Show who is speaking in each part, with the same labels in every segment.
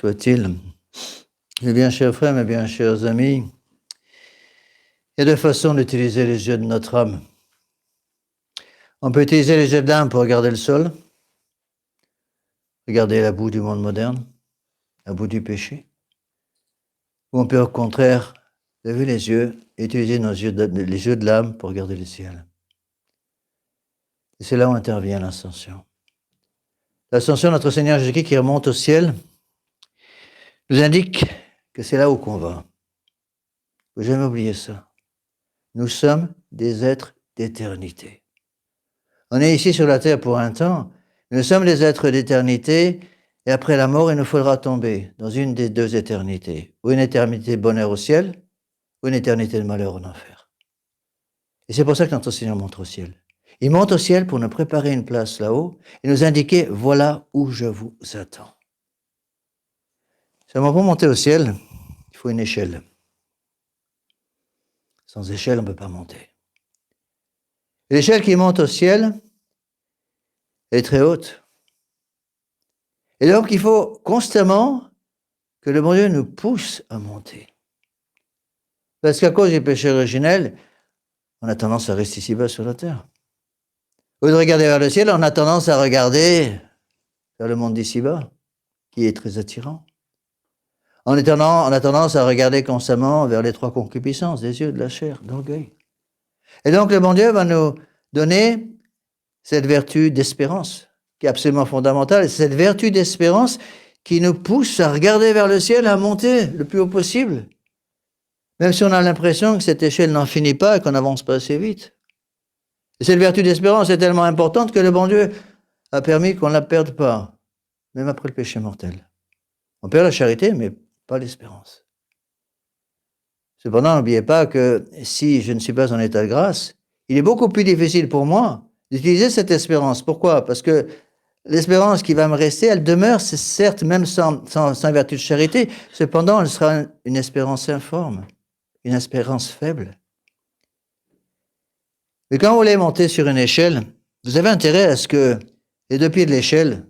Speaker 1: soit-il. Mes bien chers frères, mes bien chers amis, il y a deux façons d'utiliser les yeux de notre âme. On peut utiliser les yeux de l'âme pour regarder le sol, regarder la boue du monde moderne, la boue du péché. Ou on peut au contraire lever les yeux et utiliser les yeux de l'âme pour regarder le ciel. Et c'est là où intervient l'ascension. L'ascension de notre Seigneur Jésus-Christ qui remonte au ciel nous indique que c'est là où qu'on va. Il ne faut jamais oublier ça. Nous sommes des êtres d'éternité. On est ici sur la terre pour un temps. Nous sommes des êtres d'éternité et après la mort, il nous faudra tomber dans une des deux éternités. Ou une éternité de bonheur au ciel, ou une éternité de malheur en enfer. Et c'est pour ça que notre Seigneur monte au ciel. Il monte au ciel pour nous préparer une place là-haut et nous indiquer, voilà où je vous attends. Seulement pour monter au ciel, il faut une échelle. Sans échelle, on ne peut pas monter. Et l'échelle qui monte au ciel est très haute. Et donc, il faut constamment que le bon Dieu nous pousse à monter. Parce qu'à cause du péché originel, on a tendance à rester ici-bas sur la terre. Au lieu de regarder vers le ciel, on a tendance à regarder vers le monde d'ici-bas, qui est très attirant. On a tendance à regarder constamment vers les trois concupiscences, des yeux, de la chair, de l'orgueil. Et donc, le bon Dieu va nous donner cette vertu d'espérance, qui est absolument fondamentale. Et c'est cette vertu d'espérance qui nous pousse à regarder vers le ciel, à monter le plus haut possible. Même si on a l'impression que cette échelle n'en finit pas et qu'on n'avance pas assez vite. Et cette vertu d'espérance est tellement importante que le bon Dieu a permis qu'on ne la perde pas, même après le péché mortel. On perd la charité, mais pas l'espérance. Cependant, n'oubliez pas que si je ne suis pas en état de grâce, il est beaucoup plus difficile pour moi d'utiliser cette espérance. Pourquoi? Parce que l'espérance qui va me rester, elle demeure, c'est certes même sans vertu de charité, cependant elle sera une espérance informe, une espérance faible. Mais quand vous voulez monter sur une échelle, vous avez intérêt à ce que les deux pieds de l'échelle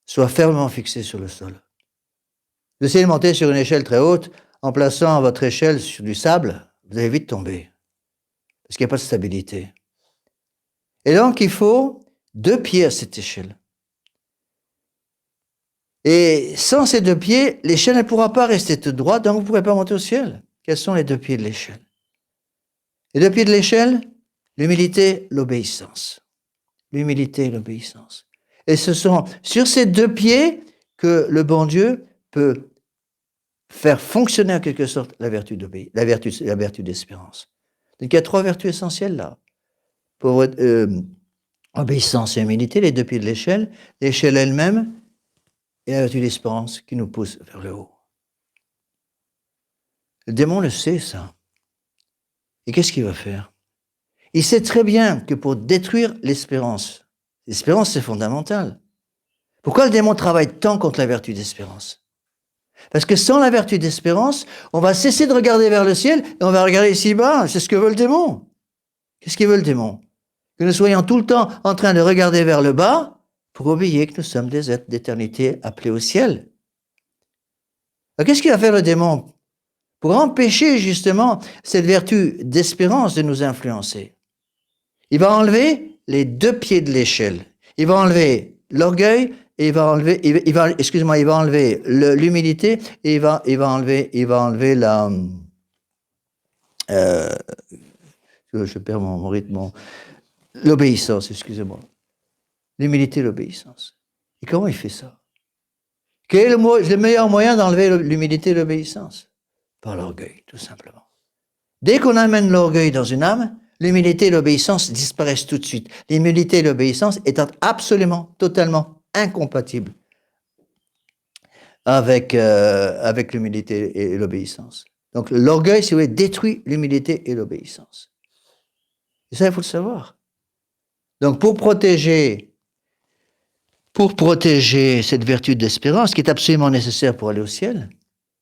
Speaker 1: soient fermement fixés sur le sol. Vous essayez de monter sur une échelle très haute, en plaçant votre échelle sur du sable, vous allez vite tomber, parce qu'il n'y a pas de stabilité. Et donc, il faut deux pieds à cette échelle. Et sans ces deux pieds, l'échelle ne pourra pas rester toute droite, donc vous ne pourrez pas monter au ciel. Quels sont les deux pieds de l'échelle? Les deux pieds de l'échelle, l'humilité, l'obéissance. L'humilité et l'obéissance. Et ce sont sur ces deux pieds que le bon Dieu peut faire fonctionner en quelque sorte la vertu d'espérance. Donc il y a trois vertus essentielles là. Pour obéissance et humilité, les deux pieds de l'échelle elle-même et la vertu d'espérance qui nous pousse vers le haut. Le démon le sait, ça. Et qu'est-ce qu'il va faire? Il sait très bien que pour détruire l'espérance c'est fondamental. Pourquoi le démon travaille tant contre la vertu d'espérance? Parce que sans la vertu d'espérance, on va cesser de regarder vers le ciel et on va regarder ici-bas. C'est ce que veut le démon. Qu'est-ce qu'il veut le démon? Que nous soyons tout le temps en train de regarder vers le bas pour oublier que nous sommes des êtres d'éternité appelés au ciel. Alors, qu'est-ce qu'il va faire le démon pour empêcher justement cette vertu d'espérance de nous influencer? Il va enlever les deux pieds de l'échelle. Il va enlever l'orgueil et il va enlever l'humilité et il va enlever la je perds mon rythme, l'obéissance, excusez-moi. L'humilité et l'obéissance. Et comment il fait ça? Quel est le meilleur moyen d'enlever l'humilité et l'obéissance? Par l'orgueil, tout simplement. Dès qu'on amène l'orgueil dans une âme, l'humilité et l'obéissance disparaissent tout de suite. L'humilité et l'obéissance étant absolument, totalement incompatibles avec l'humilité et l'obéissance. Donc l'orgueil, si vous voulez, détruit l'humilité et l'obéissance. Et ça, il faut le savoir. Donc pour protéger cette vertu d'espérance, qui est absolument nécessaire pour aller au ciel,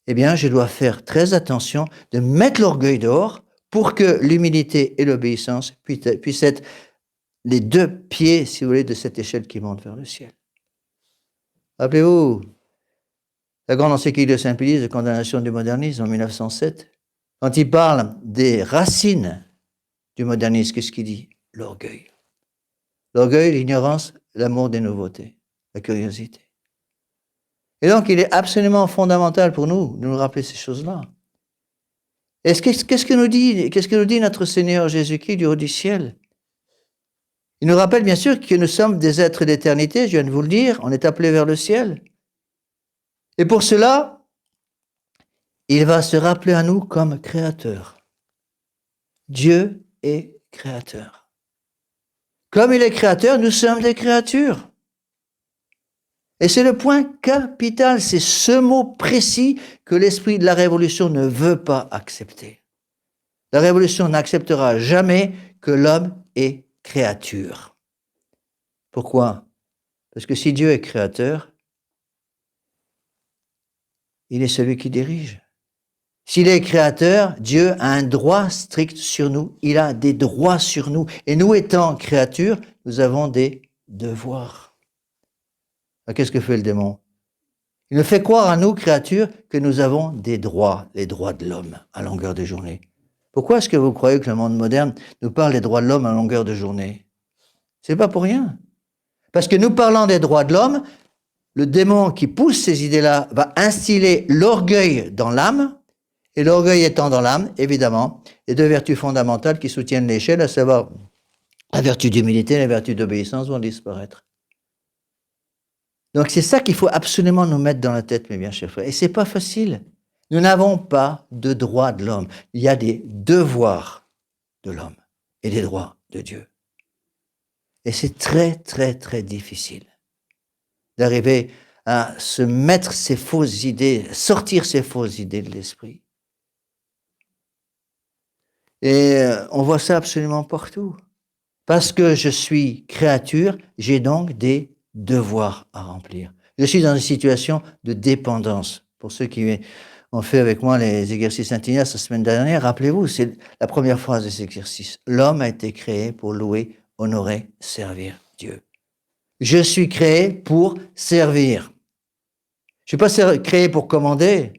Speaker 1: eh bien, je dois faire très attention de mettre l'orgueil dehors pour que l'humilité et l'obéissance puissent être les deux pieds, si vous voulez, de cette échelle qui monte vers le ciel. Rappelez-vous, La grande encyclique de Saint-Pie de condamnation du modernisme en 1907, quand il parle des racines du modernisme, qu'est-ce qu'il dit? L'orgueil. L'orgueil, l'ignorance, l'amour des nouveautés, la curiosité. Et donc, il est absolument fondamental pour nous de nous rappeler ces choses-là. Et qu'est-ce que nous dit notre Seigneur Jésus-Christ du haut du ciel? Il nous rappelle bien sûr que nous sommes des êtres d'éternité, je viens de vous le dire, on est appelés vers le ciel. Et pour cela, il va se rappeler à nous comme créateur. Dieu est créateur. Comme il est créateur, nous sommes des créatures. Et c'est le point capital, c'est ce mot précis que l'esprit de la révolution ne veut pas accepter. La révolution n'acceptera jamais que l'homme est créature. Pourquoi? Parce que si Dieu est créateur, il est celui qui dirige. S'il est créateur, Dieu a un droit strict sur nous. Il a des droits sur nous. Et nous étant créatures, nous avons des devoirs. Alors, qu'est-ce que fait le démon? Il nous fait croire à nous, créatures, que nous avons des droits, les droits de l'homme, à longueur de journée. Pourquoi est-ce que vous croyez que le monde moderne nous parle des droits de l'homme à longueur de journée? C'est pas pour rien. Parce que nous parlant des droits de l'homme, le démon qui pousse ces idées-là va instiller l'orgueil dans l'âme, et l'orgueil étant dans l'âme, évidemment, les deux vertus fondamentales qui soutiennent l'échelle, à savoir la vertu d'humilité et la vertu d'obéissance, vont disparaître. Donc c'est ça qu'il faut absolument nous mettre dans la tête, mes bien chers frères. Et c'est pas facile. Nous n'avons pas de droits de l'homme. Il y a des devoirs de l'homme et des droits de Dieu. Et c'est très, très, très difficile d'arriver à se mettre ces fausses idées, sortir ces fausses idées de l'esprit. Et on voit ça absolument partout. Parce que je suis créature, j'ai donc des devoirs à remplir. Je suis dans une situation de dépendance. Pour ceux qui ont fait avec moi les exercices Saint-Ignace la semaine dernière, rappelez-vous, c'est la première phrase de cet exercice. L'homme a été créé pour louer, honorer, servir Dieu. Je suis créé pour servir. Je ne suis pas créé pour commander.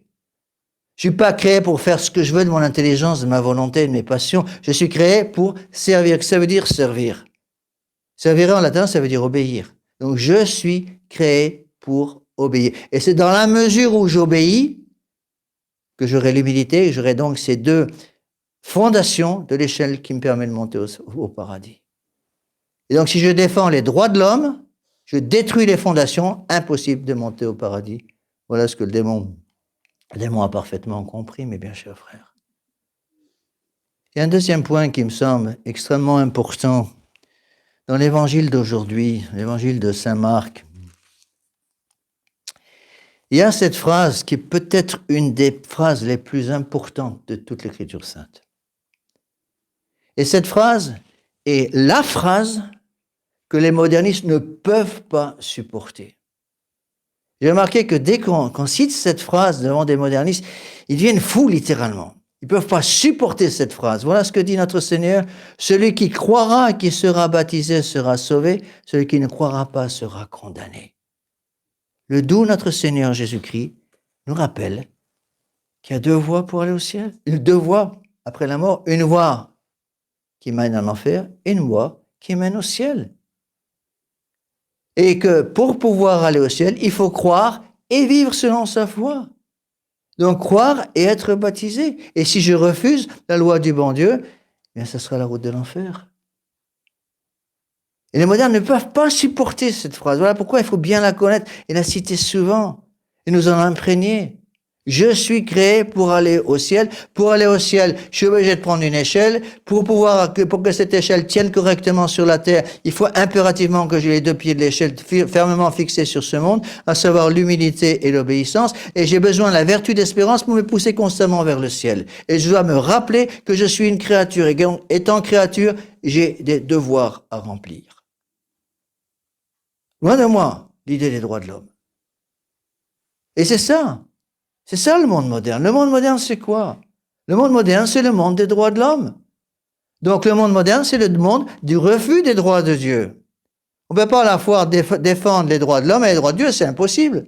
Speaker 1: Je ne suis pas créé pour faire ce que je veux de mon intelligence, de ma volonté, de mes passions. Je suis créé pour servir. Ça veut dire servir. Servir en latin, ça veut dire obéir. Donc, je suis créé pour obéir. Et c'est dans la mesure où j'obéis que j'aurai l'humilité et j'aurai donc ces deux fondations de l'échelle qui me permet de monter au paradis. Et donc, si je défends les droits de l'homme, je détruis les fondations, impossible de monter au paradis. Voilà ce que le démon a parfaitement compris, mes bien chers frères. Il y a un deuxième point qui me semble extrêmement important dans l'évangile d'aujourd'hui, l'évangile de Saint Marc. Il y a cette phrase qui est peut-être une des phrases les plus importantes de toute l'Écriture sainte. Et cette phrase est la phrase que les modernistes ne peuvent pas supporter. J'ai remarqué que dès qu'on cite cette phrase devant des modernistes, ils deviennent fous littéralement. Ils ne peuvent pas supporter cette phrase. Voilà ce que dit notre Seigneur. Celui qui croira et qui sera baptisé sera sauvé. Celui qui ne croira pas sera condamné. Le doux notre Seigneur Jésus-Christ nous rappelle qu'il y a deux voies pour aller au ciel. Deux voies après la mort. Une voie qui mène en enfer et une voie qui mène au ciel. Et que pour pouvoir aller au ciel, il faut croire et vivre selon sa foi. Donc croire et être baptisé. Et si je refuse la loi du bon Dieu, eh bien ça sera la route de l'enfer. Et les modernes ne peuvent pas supporter cette phrase. Voilà pourquoi il faut bien la connaître et la citer souvent et nous en imprégner. Je suis créé pour aller au ciel. Pour aller au ciel, je suis obligé de prendre une échelle. Pour que cette échelle tienne correctement sur la terre, il faut impérativement que j'ai les deux pieds de l'échelle fermement fixés sur ce monde, à savoir l'humilité et l'obéissance. Et j'ai besoin de la vertu d'espérance pour me pousser constamment vers le ciel. Et je dois me rappeler que je suis une créature. Et étant créature, j'ai des devoirs à remplir. Loin de moi, l'idée des droits de l'homme. Et c'est ça. C'est ça le monde moderne. Le monde moderne, c'est quoi? Le monde moderne, c'est le monde des droits de l'homme. Donc le monde moderne, c'est le monde du refus des droits de Dieu. On ne peut pas à la fois défendre les droits de l'homme et les droits de Dieu, c'est impossible.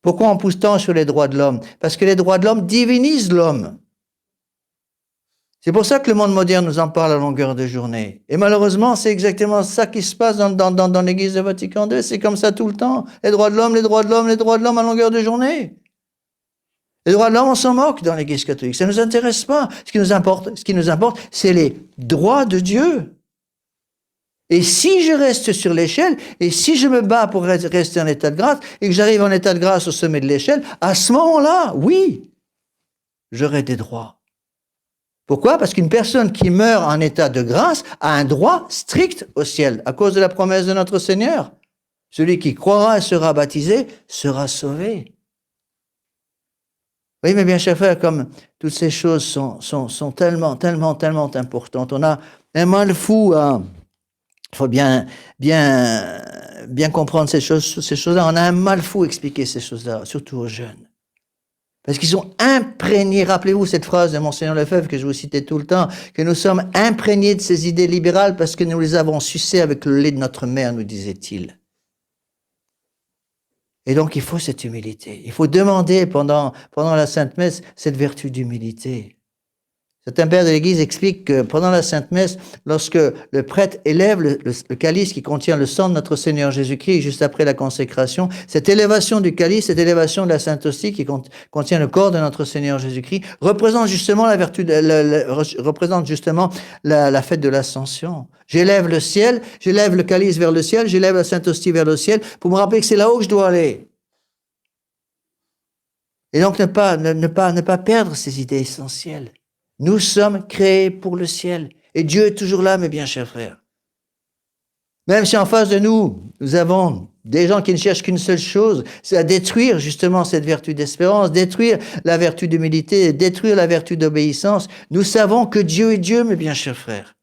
Speaker 1: Pourquoi on pousse tant sur les droits de l'homme? Parce que les droits de l'homme divinisent l'homme. C'est pour ça que le monde moderne nous en parle à longueur de journée. Et malheureusement, c'est exactement ça qui se passe dans l'Église de Vatican II. C'est comme ça tout le temps. Les droits de l'homme, les droits de l'homme, les droits de l'homme à longueur de journée. Les droits de l'homme, on s'en moque dans l'Église catholique. Ça ne nous intéresse pas. Ce qui nous importe, c'est les droits de Dieu. Et si je reste sur l'échelle, et si je me bats pour rester en état de grâce, et que j'arrive en état de grâce au sommet de l'échelle, à ce moment-là, oui, j'aurai des droits. Pourquoi? Parce qu'une personne qui meurt en état de grâce a un droit strict au ciel, à cause de la promesse de notre Seigneur. Celui qui croira et sera baptisé sera sauvé. Oui, mais bien chers frères, comme toutes ces choses sont tellement importantes, on a un mal fou à... Il faut bien comprendre ces choses-là. On a un mal fou à expliquer ces choses-là, surtout aux jeunes. Parce qu'ils sont imprégnés, rappelez-vous cette phrase de Monseigneur Lefebvre que je vous citais tout le temps, que nous sommes imprégnés de ces idées libérales parce que nous les avons sucées avec le lait de notre mère, nous disait-il. Et donc il faut cette humilité. Il faut demander pendant la Sainte Messe cette vertu d'humilité. Certains pères de l'Église expliquent que pendant la Sainte Messe, lorsque le prêtre élève le calice qui contient le sang de notre Seigneur Jésus-Christ juste après la consécration, cette élévation du calice, cette élévation de la Sainte Hostie qui contient le corps de notre Seigneur Jésus-Christ, représente justement la vertu, représente justement la fête de l'Ascension. J'élève le ciel, j'élève le calice vers le ciel, j'élève la Sainte Hostie vers le ciel pour me rappeler que c'est là-haut que je dois aller. Et donc ne pas perdre ces idées essentielles. Nous sommes créés pour le ciel. Et Dieu est toujours là, mes bien chers frères. Même si en face de nous, nous avons des gens qui ne cherchent qu'une seule chose, c'est à détruire justement cette vertu d'espérance, détruire la vertu d'humilité, détruire la vertu d'obéissance. Nous savons que Dieu est Dieu, mes bien chers frères.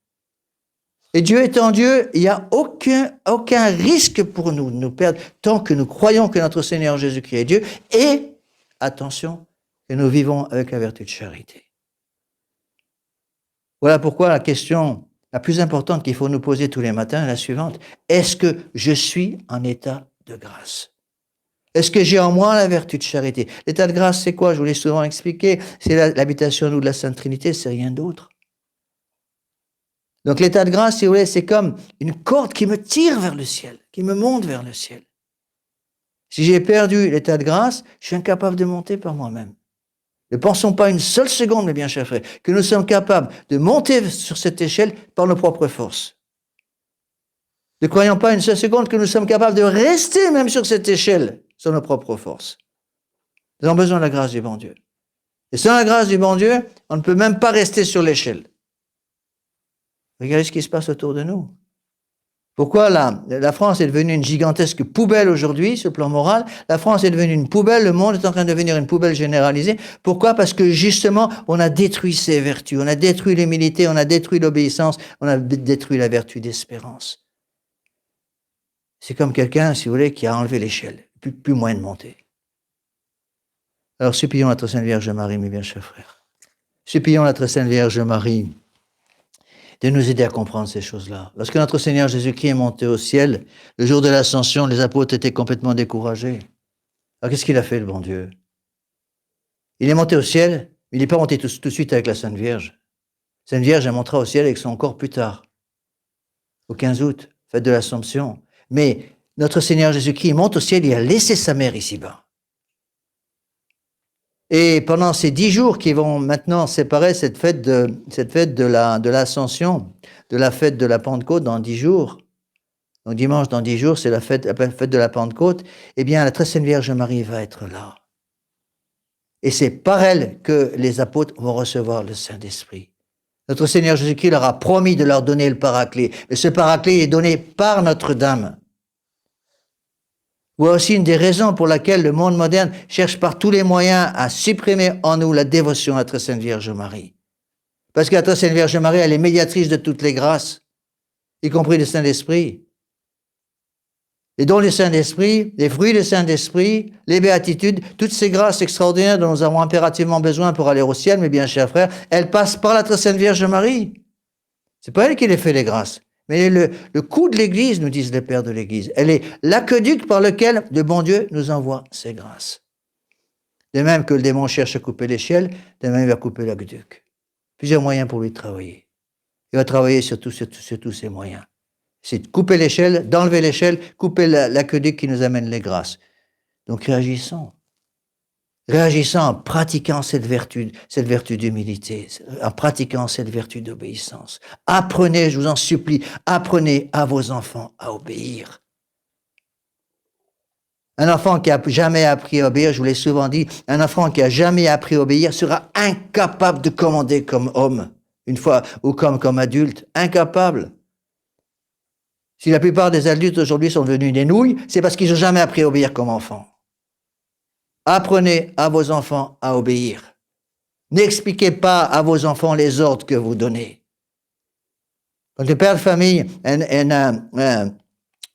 Speaker 1: Et Dieu étant Dieu, il n'y a aucun risque pour nous de nous perdre tant que nous croyons que notre Seigneur Jésus-Christ est Dieu et, attention, que nous vivons avec la vertu de charité. Voilà pourquoi la question la plus importante qu'il faut nous poser tous les matins est la suivante. Est-ce que je suis en état de grâce? Est-ce que j'ai en moi la vertu de charité? L'état de grâce, c'est quoi? Je vous l'ai souvent expliqué. C'est l'habitation nous de la Sainte Trinité, c'est rien d'autre. Donc l'état de grâce, si vous voulez, c'est comme une corde qui me tire vers le ciel, qui me monte vers le ciel. Si j'ai perdu l'état de grâce, je suis incapable de monter par moi-même. Ne pensons pas une seule seconde, mes bien chers frères, que nous sommes capables de monter sur cette échelle par nos propres forces. Ne croyons pas une seule seconde que nous sommes capables de rester même sur cette échelle sur nos propres forces. Nous avons besoin de la grâce du bon Dieu. Et sans la grâce du bon Dieu, on ne peut même pas rester sur l'échelle. Regardez ce qui se passe autour de nous. Pourquoi la France est devenue une gigantesque poubelle aujourd'hui, sur le plan moral? La France est devenue une poubelle, le monde est en train de devenir une poubelle généralisée. Pourquoi? Parce que justement, on a détruit ses vertus, on a détruit l'humilité, on a détruit l'obéissance, on a détruit la vertu d'espérance. C'est comme quelqu'un, si vous voulez, qui a enlevé l'échelle, plus moyen de monter. Alors supplions la très Sainte Vierge Marie, mes bien chers frères. Supplions la très Sainte Vierge Marie de nous aider à comprendre ces choses-là. Lorsque notre Seigneur Jésus-Christ est monté au ciel, le jour de l'ascension, les apôtres étaient complètement découragés. Alors qu'est-ce qu'il a fait, le bon Dieu? Il est monté au ciel, mais il n'est pas monté tout de suite avec la Sainte Vierge. La Sainte Vierge, elle montera au ciel avec son corps plus tard, au 15 août, fête de l'Assomption. Mais notre Seigneur Jésus-Christ monte au ciel, il a laissé sa mère ici-bas. Et pendant ces 10 jours qui vont maintenant séparer cette fête de l'Ascension, de la fête de la Pentecôte dans 10 jours, donc dimanche dans 10 jours, c'est la fête de la Pentecôte, eh bien la très Sainte Vierge Marie va être là. Et c'est par elle que les apôtres vont recevoir le Saint-Esprit. Notre Seigneur Jésus-Christ leur a promis de leur donner le Paraclet, mais ce Paraclet est donné par Notre-Dame. Voilà aussi une des raisons pour laquelle le monde moderne cherche par tous les moyens à supprimer en nous la dévotion à la très Sainte Vierge Marie. Parce que la très Sainte Vierge Marie, elle est médiatrice de toutes les grâces, y compris le Saint-Esprit. Les dons du Saint-Esprit, les fruits du Saint-Esprit, les béatitudes, toutes ces grâces extraordinaires dont nous avons impérativement besoin pour aller au ciel, mes bien chers frères, elles passent par la très Sainte Vierge Marie. C'est pas elle qui les fait, les grâces. Mais le coup de l'Église, nous disent les pères de l'Église, elle est l'aqueduc par lequel le bon Dieu nous envoie ses grâces. De même que le démon cherche à couper l'échelle, de même il va couper l'aqueduc. Plusieurs moyens pour lui travailler. Il va travailler sur tous ces moyens. C'est de couper l'échelle, d'enlever l'échelle, couper l'aqueduc qui nous amène les grâces. Donc réagissons. Réagissons en pratiquant cette vertu d'humilité, en pratiquant cette vertu d'obéissance. Apprenez, je vous en supplie, apprenez à vos enfants à obéir. Un enfant qui n'a jamais appris à obéir, je vous l'ai souvent dit, un enfant qui n'a jamais appris à obéir sera incapable de commander comme homme, une fois, ou comme adulte, incapable. Si la plupart des adultes aujourd'hui sont devenus des nouilles, c'est parce qu'ils n'ont jamais appris à obéir comme enfants. Apprenez à vos enfants à obéir. N'expliquez pas à vos enfants les ordres que vous donnez. Quand le père de famille, une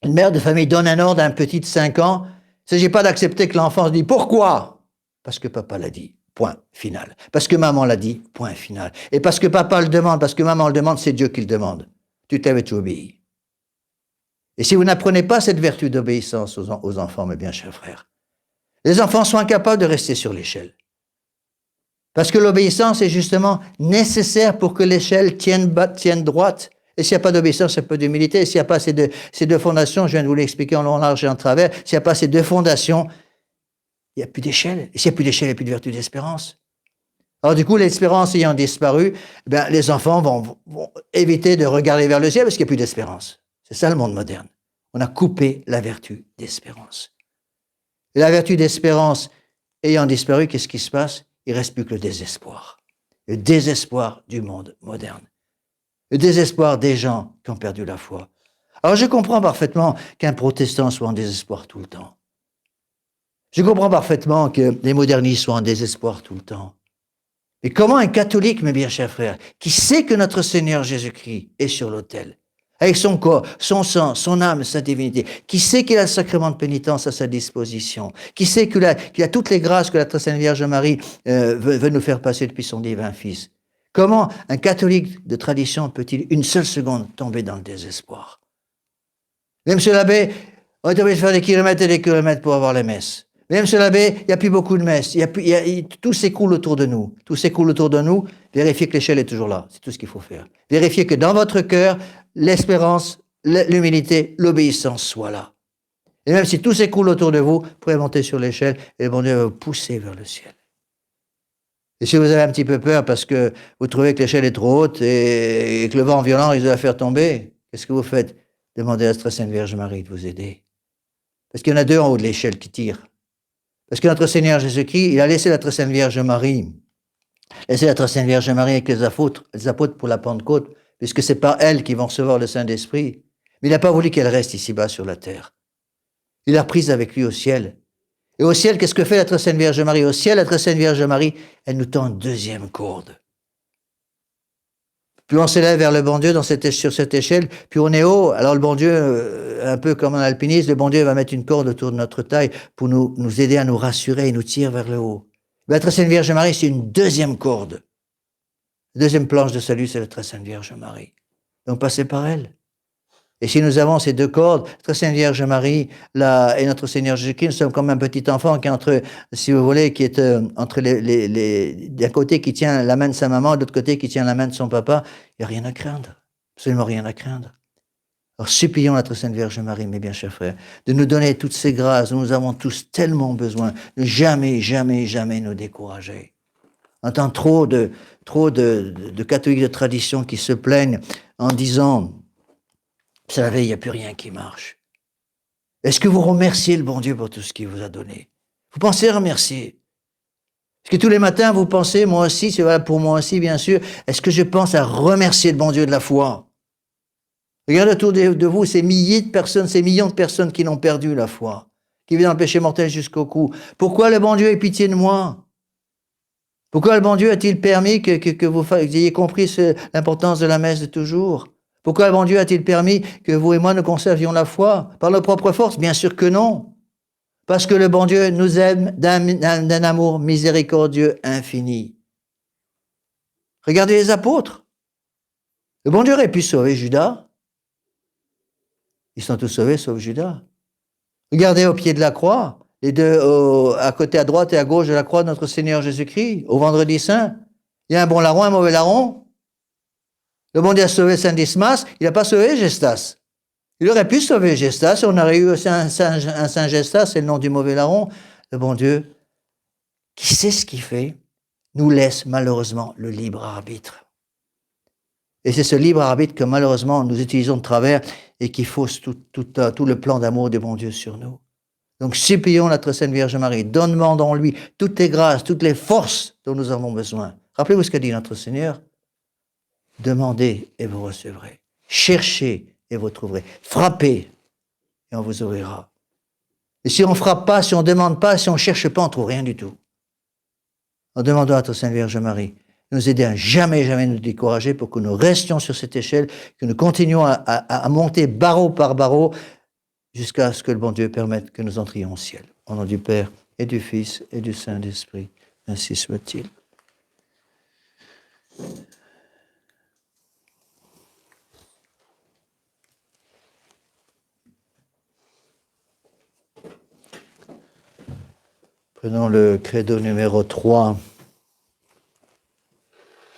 Speaker 1: mère de famille donne un ordre à un petit de 5 ans, il ne s'agit pas d'accepter que l'enfant se dise « Pourquoi ?» Parce que papa l'a dit, point final. Parce que maman l'a dit, point final. Et parce que papa le demande, parce que maman le demande, c'est Dieu qui le demande. Tu t'aimes et tu obéis. Et si vous n'apprenez pas cette vertu d'obéissance aux enfants, mes bien chers frères, les enfants sont incapables de rester sur l'échelle. Parce que l'obéissance est justement nécessaire pour que l'échelle tienne droite. Et s'il n'y a pas d'obéissance, il n'y a pas d'humilité. Et s'il n'y a pas ces deux fondations, je viens de vous l'expliquer en long, en large et en travers, s'il n'y a pas ces deux fondations, il n'y a plus d'échelle. Et s'il n'y a plus d'échelle, il n'y a plus de vertu d'espérance. Alors du coup, l'espérance ayant disparu, les enfants vont éviter de regarder vers le ciel parce qu'il n'y a plus d'espérance. C'est ça le monde moderne. On a coupé la vertu d'espérance. Et la vertu d'espérance ayant disparu, qu'est-ce qui se passe? Il ne reste plus que le désespoir. Le désespoir du monde moderne. Le désespoir des gens qui ont perdu la foi. Alors je comprends parfaitement qu'un protestant soit en désespoir tout le temps. Je comprends parfaitement que les modernistes soient en désespoir tout le temps. Mais comment un catholique, mes bien chers frères, qui sait que notre Seigneur Jésus-Christ est sur l'autel, avec son corps, son sang, son âme, sa divinité, qui sait qu'il a le sacrement de pénitence à sa disposition, qui sait qu'il a toutes les grâces que la très sainte Vierge Marie veut nous faire passer depuis son divin Fils. Comment un catholique de tradition peut-il une seule seconde tomber dans le désespoir? Même monsieur l'abbé, on est obligé de faire des kilomètres et des kilomètres pour avoir les messes. Même monsieur l'abbé, il n'y a plus beaucoup de messes. Tout s'écoule autour de nous. Tout s'écoule autour de nous. Vérifiez que l'échelle est toujours là. C'est tout ce qu'il faut faire. Vérifiez que dans votre cœur, l'espérance, l'humilité, l'obéissance soient là. Et même si tout s'écoule autour de vous, vous pouvez monter sur l'échelle et le bon Dieu va vous pousser vers le ciel. Et si vous avez un petit peu peur parce que vous trouvez que l'échelle est trop haute et que le vent violent risque de la faire tomber, qu'est-ce que vous faites? Demandez à la très sainte Vierge Marie de vous aider. Parce qu'il y en a deux en haut de l'échelle qui tirent. Parce que notre Seigneur Jésus-Christ, il a laissé la très sainte Vierge Marie. Laissé la très sainte Vierge Marie avec les apôtres pour la Pentecôte, puisque c'est par elle qu'ils vont recevoir le Saint-Esprit. Mais il n'a pas voulu qu'elle reste ici-bas sur la terre. Il l'a prise avec lui au ciel. Et au ciel, qu'est-ce que fait la très sainte Vierge Marie? Au ciel, la très sainte Vierge Marie, elle nous tend une deuxième corde. Plus on s'élève vers le bon Dieu sur cette échelle, plus on est haut. Alors le bon Dieu, un peu comme en alpinisme, le bon Dieu va mettre une corde autour de notre taille pour nous aider à nous rassurer et nous tirer vers le haut. La très sainte Vierge Marie, c'est une deuxième corde. La deuxième planche de salut, c'est la très sainte Vierge Marie. Donc passez par elle. Et si nous avons ces deux cordes, la très sainte Vierge Marie et notre Seigneur Jésus-Christ, nous sommes comme un petit enfant qui est entre, si vous voulez, qui est entre d'un côté qui tient la main de sa maman, de l'autre côté qui tient la main de son papa. Il n'y a rien à craindre. Absolument rien à craindre. Alors supplions la très sainte Vierge Marie, mes bien chers frères, de nous donner toutes ces grâces dont nous avons tous tellement besoin, de jamais, jamais, jamais nous décourager. On entend trop de catholiques de tradition qui se plaignent en disant: vous savez, il n'y a plus rien qui marche. Est-ce que vous remerciez le bon Dieu pour tout ce qu'il vous a donné? Vous pensez remercier? Est-ce que tous les matins, vous pensez, moi aussi, c'est valable pour moi aussi, bien sûr, est-ce que je pense à remercier le bon Dieu de la foi? Regardez autour de vous ces milliers de personnes, ces millions de personnes qui l'ont perdu la foi, qui vivent dans le péché mortel jusqu'au cou. Pourquoi le bon Dieu ait pitié de moi? Pourquoi le bon Dieu a-t-il permis que vous ayez compris l'importance de la messe de toujours? Pourquoi le bon Dieu a-t-il permis que vous et moi nous conservions la foi? Par nos propres forces? Bien sûr que non. Parce que le bon Dieu nous aime d'un amour miséricordieux infini. Regardez les apôtres. Le bon Dieu aurait pu sauver Judas. Ils sont tous sauvés sauf Judas. Regardez au pied de la croix. les deux à côté, à droite et à gauche de la croix de notre Seigneur Jésus-Christ, au vendredi saint. Il y a un bon larron, un mauvais larron. Le bon Dieu a sauvé Saint Dismas, il n'a pas sauvé Gestas. Il aurait pu sauver Gestas, on aurait eu un Saint Gestas, c'est le nom du mauvais larron. Le bon Dieu, qui sait ce qu'il fait, nous laisse malheureusement le libre arbitre. Et c'est ce libre arbitre que malheureusement nous utilisons de travers et qui fausse tout le plan d'amour du bon Dieu sur nous. Donc supplions notre Sainte Vierge Marie, demandons-lui toutes les grâces, toutes les forces dont nous avons besoin. Rappelez-vous ce que dit notre Seigneur. Demandez et vous recevrez. Cherchez et vous trouverez. Frappez et on vous ouvrira. Et si on ne frappe pas, si on ne demande pas, si on ne cherche pas, on ne trouve rien du tout. En demandant à notre Sainte Vierge Marie de nous aider à jamais nous décourager pour que nous restions sur cette échelle, que nous continuions à monter barreau par barreau jusqu'à ce que le bon Dieu permette que nous entrions au ciel. Au nom du Père et du Fils et du Saint-Esprit, ainsi soit-il. Prenons le credo numéro 3.